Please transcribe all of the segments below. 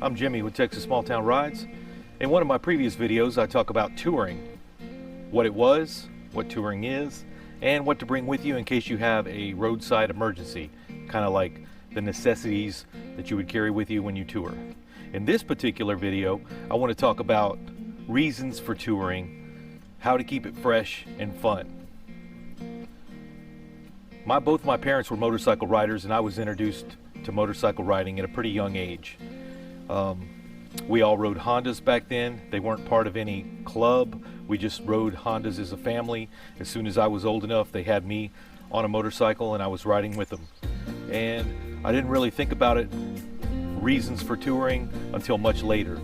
I'm Jimmy with Texas Small Town Rides. In one of my previous videos, I talk about touring, what it was, what touring is, and what to bring with you in case you have a roadside emergency, kind of like the necessities that you would carry with you when you tour. In this particular video, I want to talk about reasons for touring, how to keep it fresh and fun. Both my parents were motorcycle riders, and I was introduced to motorcycle riding at a pretty young age. We all rode Hondas back then. They weren't part of any club. We just rode Hondas as a family. As soon as I was old enough, they had me on a motorcycle and I was riding with them. And I didn't really think about it, reasons for touring, until much later.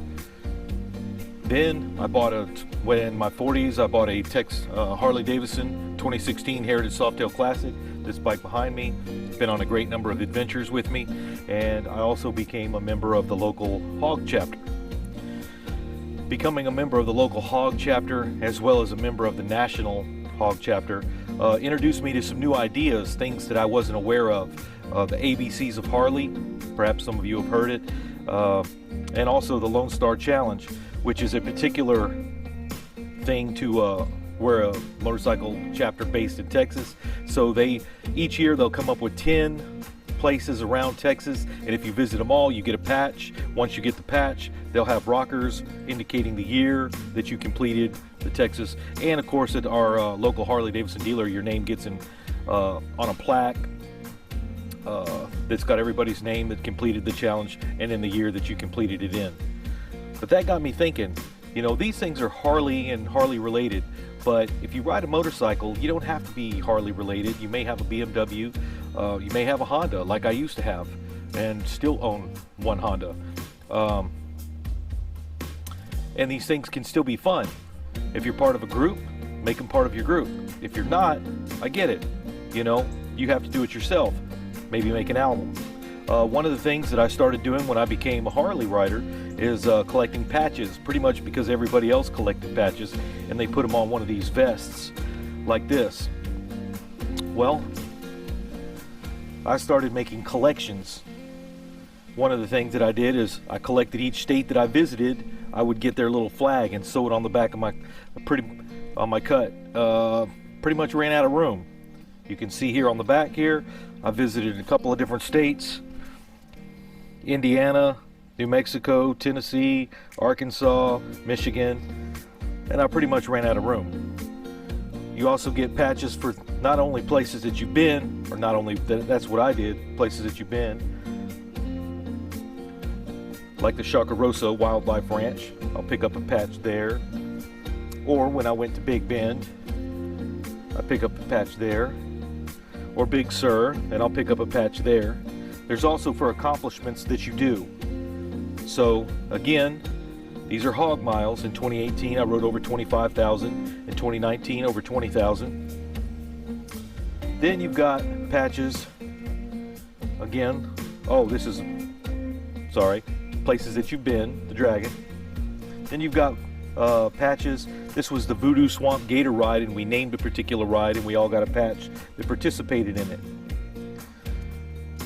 Then I bought in my 40s, I bought a Harley Davidson 2016 Heritage Softail Classic. This bike behind me. It's been on a great number of adventures with me, and I also became a member of the local Hog chapter. Becoming a member of the local Hog chapter, as well as a member of the national Hog chapter, introduced me to some new ideas, things that I wasn't aware of. The ABCs of Harley, perhaps some of you have heard it, and also the Lone Star Challenge, which is a particular thing to we're a motorcycle chapter based in Texas. So each year they'll come up with 10 places around Texas, and if you visit them all, you get a patch. Once you get the patch, they'll have rockers indicating the year that you completed the Texas. And of course, at our local Harley Davidson dealer, your name gets on a plaque that's got everybody's name that completed the challenge and in the year that you completed it in. But that got me thinking, you know, these things are Harley and Harley related, but if you ride a motorcycle, you don't have to be Harley related. You may have a BMW, you may have a Honda like I used to have and still own one Honda. And these things can still be fun. If you're part of a group, make them part of your group. If you're not, I get it. You know, you have to do it yourself. Maybe make an album. One of the things that I started doing when I became a Harley rider is collecting patches, pretty much because everybody else collected patches, and they put them on one of these vests like this. Well, I started making collections. One of the things that I did is I collected each state that I visited. I would get their little flag and sew it on the back of my cut. Pretty much ran out of room. You can see here on the back here, I visited a couple of different states: Indiana, New Mexico, Tennessee, Arkansas, Michigan, and I pretty much ran out of room. You also get patches for not only places that you've been, or not only that's what I did, places that you've been, like the Chacarosa Wildlife Ranch. I'll pick up a patch there. Or when I went to Big Bend, I pick up a patch there. Or Big Sur, and I'll pick up a patch there. There's also for accomplishments that you do. So again, these are hog miles. In 2018, I rode over 25,000. In 2019, over 20,000. Then you've got patches. Again, places that you've been, the Dragon. Then you've got patches. This was the Voodoo Swamp Gator ride, and we named a particular ride, and we all got a patch that participated in it.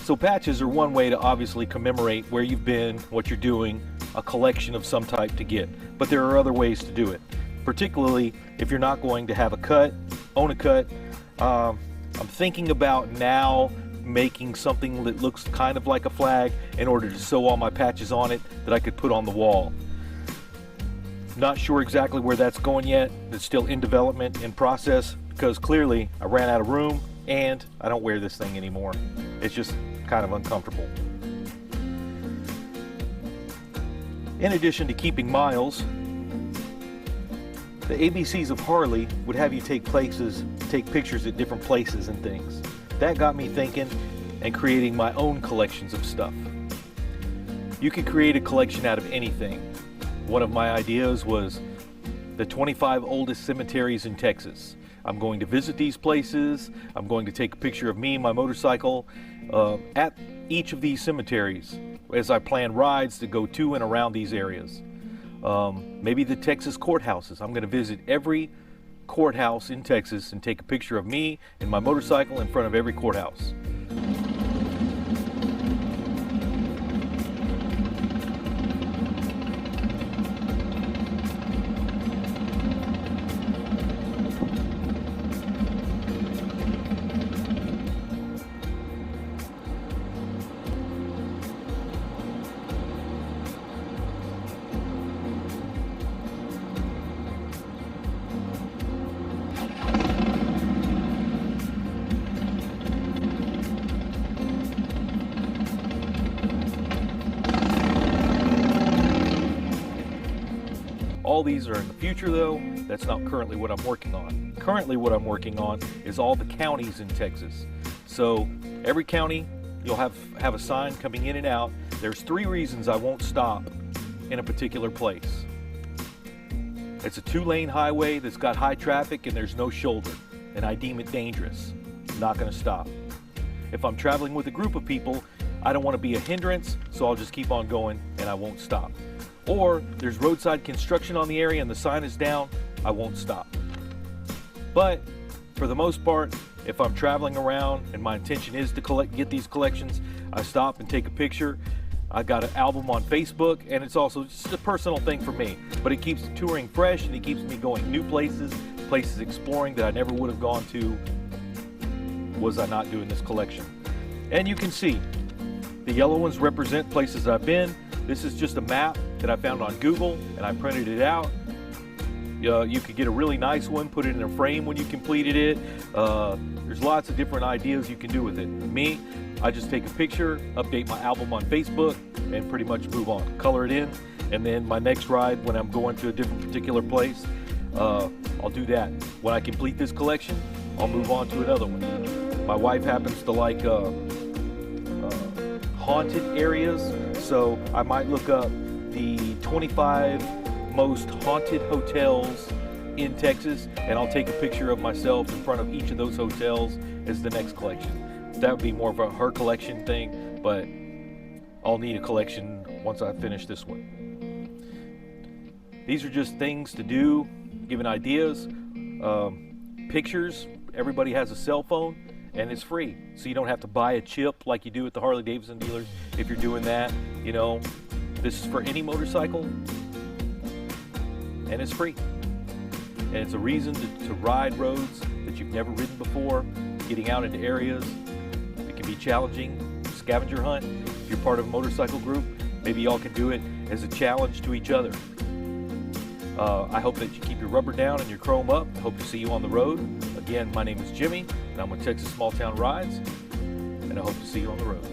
So patches are one way to obviously commemorate where you've been, what you're doing, a collection of some type to get. But there are other ways to do it, particularly if you're not going to have a cut, own a cut. I'm thinking about now making something that looks kind of like a flag in order to sew all my patches on it that I could put on the wall. Not sure exactly where that's going yet. It's still in development, in process, because clearly I ran out of room and I don't wear this thing anymore. It's just kind of uncomfortable. In addition to keeping miles, the ABCs of Harley would have you take pictures at different places and things. That got me thinking and creating my own collections of stuff. You could create a collection out of anything. One of my ideas was the 25 oldest cemeteries in Texas. I'm going to visit these places. I'm going to take a picture of me and my motorcycle at each of these cemeteries as I plan rides to go to and around these areas. Maybe the Texas courthouses. I'm going to visit every courthouse in Texas and take a picture of me and my motorcycle in front of every courthouse. these are in the future though. That's not currently what I'm working on. Currently what I'm working on is all the counties in Texas. So every county, you'll have a sign coming in and out. There's 3 reasons I won't stop in a particular place. It's a 2-lane highway that's got high traffic and there's no shoulder, and I deem it dangerous. I'm not going to stop. If I'm traveling with a group of people, I don't want to be a hindrance, so I'll just keep on going and I won't stop. Or there's roadside construction on the area and the sign is down, I won't stop. But for the most part, if I'm traveling around and my intention is to get these collections, I stop and take a picture. I got an album on Facebook, and it's also just a personal thing for me, but it keeps the touring fresh and it keeps me going new places exploring that I never would have gone to was I not doing this collection. And you can see the yellow ones represent places I've been. This is just a map that I found on Google and I printed it out. You could get a really nice one, put it in a frame when you completed it. There's lots of different ideas you can do with it. Me, I just take a picture, update my album on Facebook, and pretty much move on. Color it in, and then my next ride, when I'm going to a different particular place, I'll do that. When I complete this collection, I'll move on to another one. My wife happens to like haunted areas, so I might look up the 25 most haunted hotels in Texas, and I'll take a picture of myself in front of each of those hotels as the next collection. That would be more of a her collection thing, but I'll need a collection once I finish this one. These are just things to do, giving ideas, pictures. Everybody has a cell phone and it's free, so you don't have to buy a chip like you do at the Harley Davidson dealers. If you're doing that, you know, this is for any motorcycle and it's free. And it's a reason to ride roads that you've never ridden before, getting out into areas that can be challenging, scavenger hunt. If you're part of a motorcycle group, maybe y'all can do it as a challenge to each other. I hope that you keep your rubber down and your chrome up. Hope to see you on the road. Again, my name is Jimmy, and I'm with Texas Small Town Rides, and I hope to see you on the road.